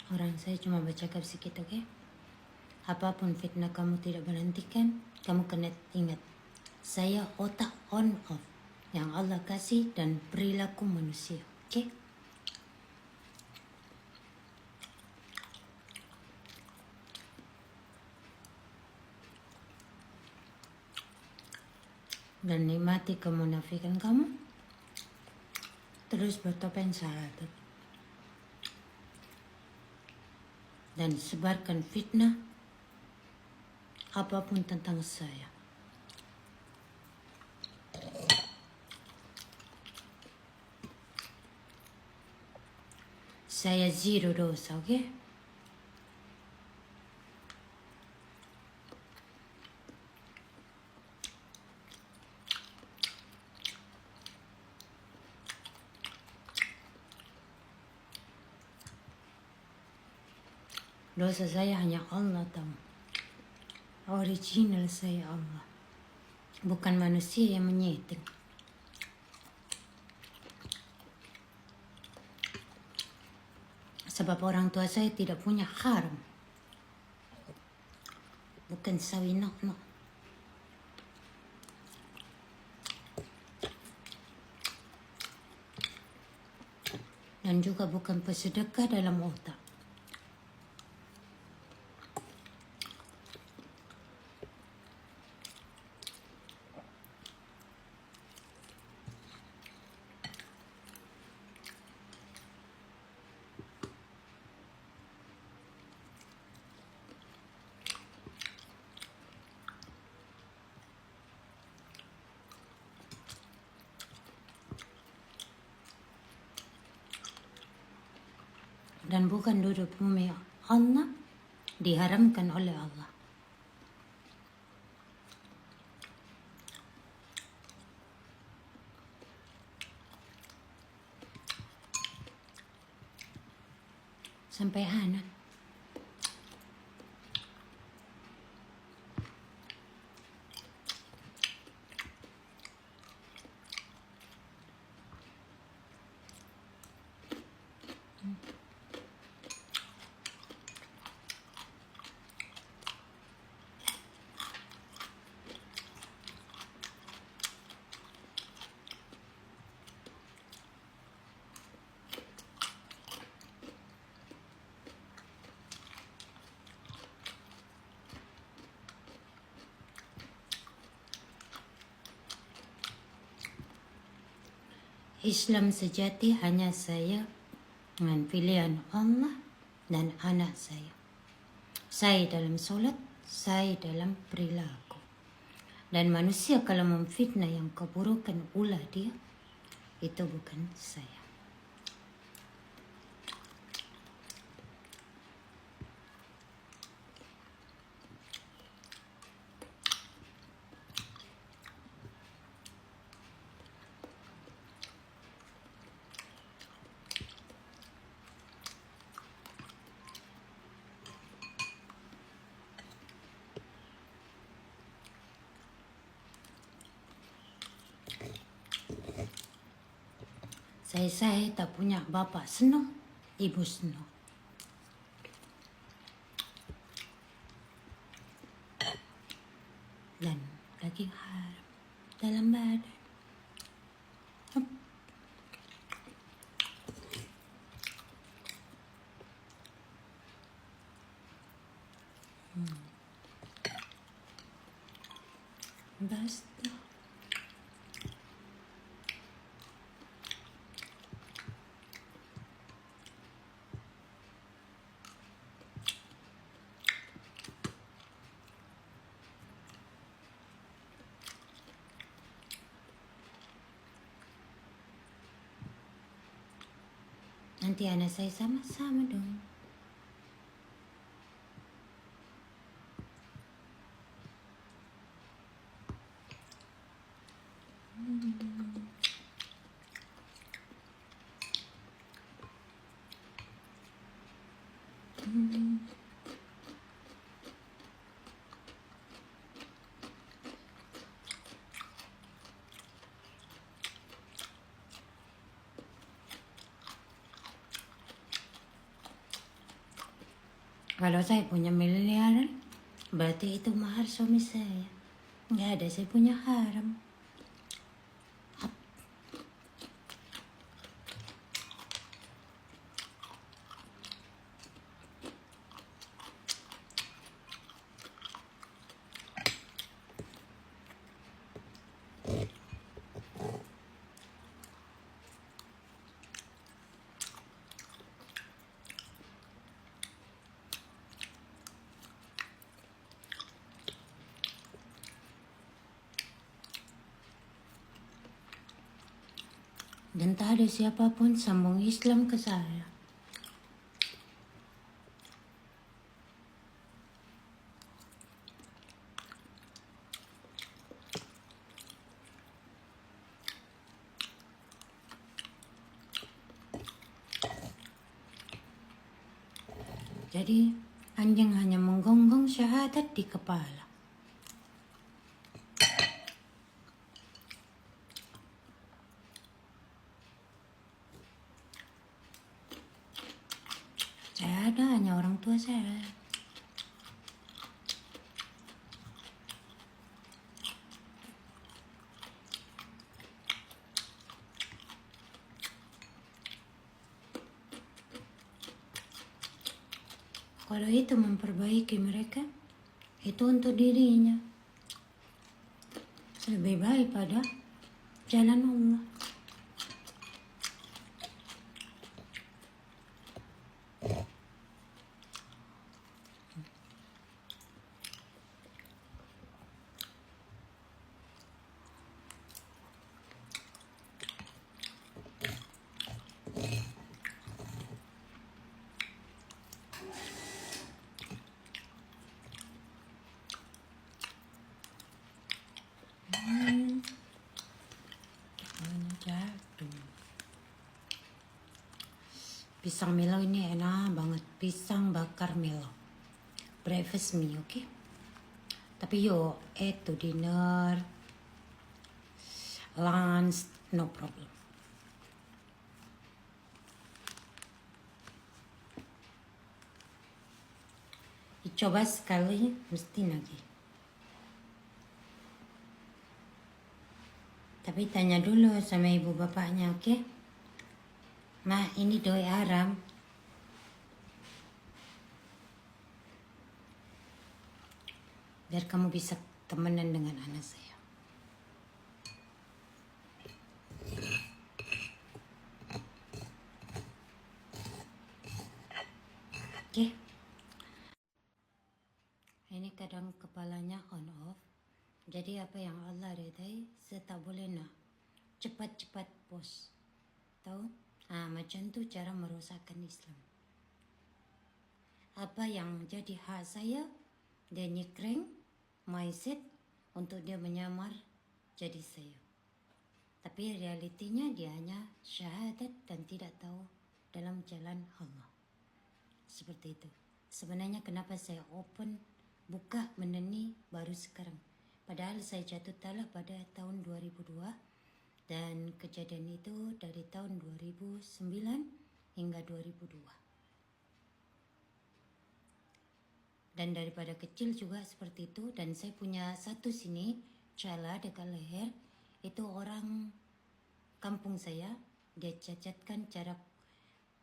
Orang saya cuma bacakan sedikit, oke? Apapun fitnah kamu tidak menantikan, kamu kena ingat. Saya otak on off yang Allah kasih dan perilaku manusia, oke? Dan nikmati kemunafikan kamu, terus bertopeng syahadat. Dan sebarkan fitnah apapun tentang saya. Saya zero dosa, oke? Dosa saya hanya Allah tahu. Original saya Allah. Bukan manusia yang menyeting. Sebab orang tua saya tidak punya haram. Bukan sawinok, no. Dan juga bukan pesedekah dalam otak. Dan bukan duduk bumi Allah diharamkan oleh Allah. Sampai anak. Islam sejati hanya saya dengan pilihan Allah dan anak saya. Saya dalam solat, saya dalam perilaku. Dan manusia kalau memfitnah yang keburukan ulah dia, itu bukan saya. Saya tak punya bapak senang, ibu senang. Dan daging haram dalam badan. Basta. Nanti anak saya sama-sama dong. Kalau saya punya miliaran, berarti itu mahar suami saya. Nggak ada saya punya haram. Dan tak ada siapapun sambung Islam ke saya. Jadi anjing hanya menggonggong syahadat di kepala. Saya ada hanya orang tua saya. Kalau itu memperbaiki mereka, itu untuk dirinya. Lebih baik pada jalan Allah. Jatuh. Pisang Milo ini enak banget. Pisang bakar Milo. Breakfast me, okay? Tapi yo, to dinner, lunch, no problem. Coba sekali, mesti lagi. Tapi tanya dulu sama ibu bapaknya, oke? Okay? Ma, ini doi haram. Biar kamu bisa temenan dengan anak saya. Oke? Okay? Ini kadang kepalanya on off. Jadi apa yang Allah redai, saya tak boleh nak cepat-cepat post. Tahu? Macam tu cara merosakkan Islam. Apa yang jadi hak saya, dia nyekreng, mindset untuk dia menyamar jadi saya. Tapi realitinya dia hanya syahadat dan tidak tahu dalam jalan Allah. Seperti itu. Sebenarnya kenapa saya open, buka meneni baru sekarang. Padahal saya jatuh talak pada tahun 2002 dan kejadian itu dari tahun 2009 hingga 2002. Dan daripada kecil juga seperti itu. Dan saya punya satu sini, cala dekat leher. Itu orang kampung saya. Dia cacatkan cara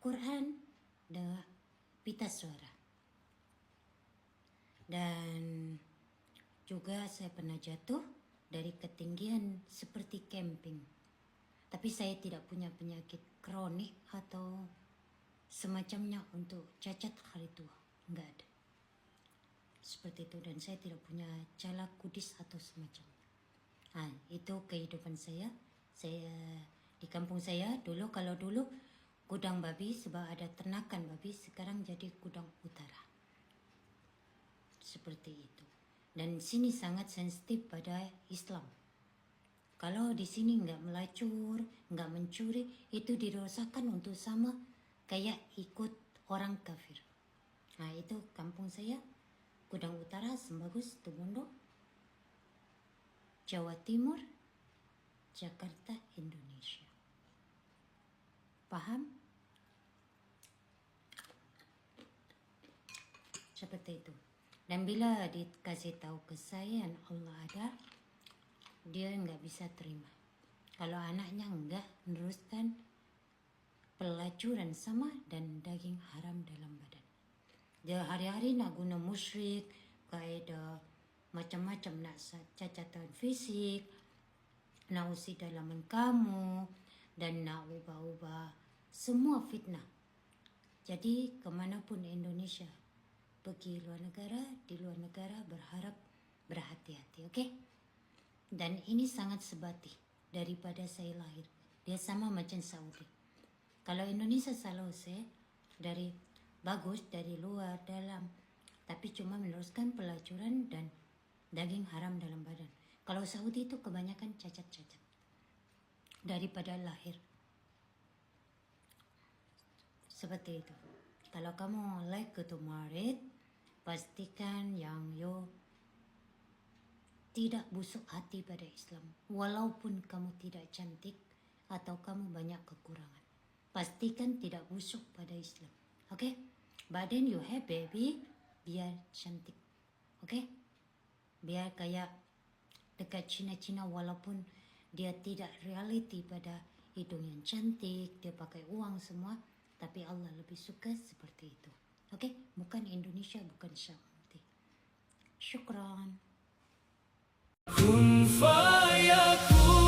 Quran dengan pita suara. Dan juga saya pernah jatuh dari ketinggian seperti camping. Tapi saya tidak punya penyakit kronik atau semacamnya untuk cacat hari tua. Enggak ada. Seperti itu, dan saya tidak punya cala kudis atau semacamnya. Itu kehidupan saya. Saya di kampung saya dulu, kalau dulu gudang babi sebab ada ternakan babi, sekarang jadi gudang utara. Seperti itu. Dan sini sangat sensitif pada Islam. Kalau di sini nggak melacur, nggak mencuri, itu dirosakkan untuk sama kayak ikut orang kafir. Itu kampung saya. Gudang Utara, Sembagus, Tubondo, Jawa Timur, Jakarta, Indonesia. Paham? Seperti itu. Dan bila dikasih tahu kesayangan Allah ada, dia nggak bisa terima. Kalau anaknya nggak meneruskan pelacuran sama dan daging haram dalam badan. Dia hari-hari nak guna musyrik, kaedah macam-macam, nak cacatan fisik, nak usir dalaman kamu, dan nak ubah-ubah semua fitnah. Jadi kemanapun Indonesia pergi luar negara, di luar negara berharap berhati-hati, okey? Dan ini sangat sebati daripada saya lahir. Dia sama macam Saudi. Kalau Indonesia selalu saya dari bagus dari luar dalam, tapi cuma meneruskan pelacuran dan daging haram dalam badan. Kalau Saudi itu kebanyakan cacat-cacat daripada lahir. Seperti itu. Kalau kamu like to married, pastikan yang you tidak busuk hati pada Islam. Walaupun kamu tidak cantik atau kamu banyak kekurangan, pastikan tidak busuk pada Islam. Okay? But then you have baby, biar cantik. Okay? Biar kayak dekat Cina-Cina, walaupun dia tidak reality pada hidung yang cantik, dia pakai uang semua, tapi Allah lebih suka seperti itu. Okay? Bukan Indonesia, bukan Saudi. Syukran. Kun fayakun.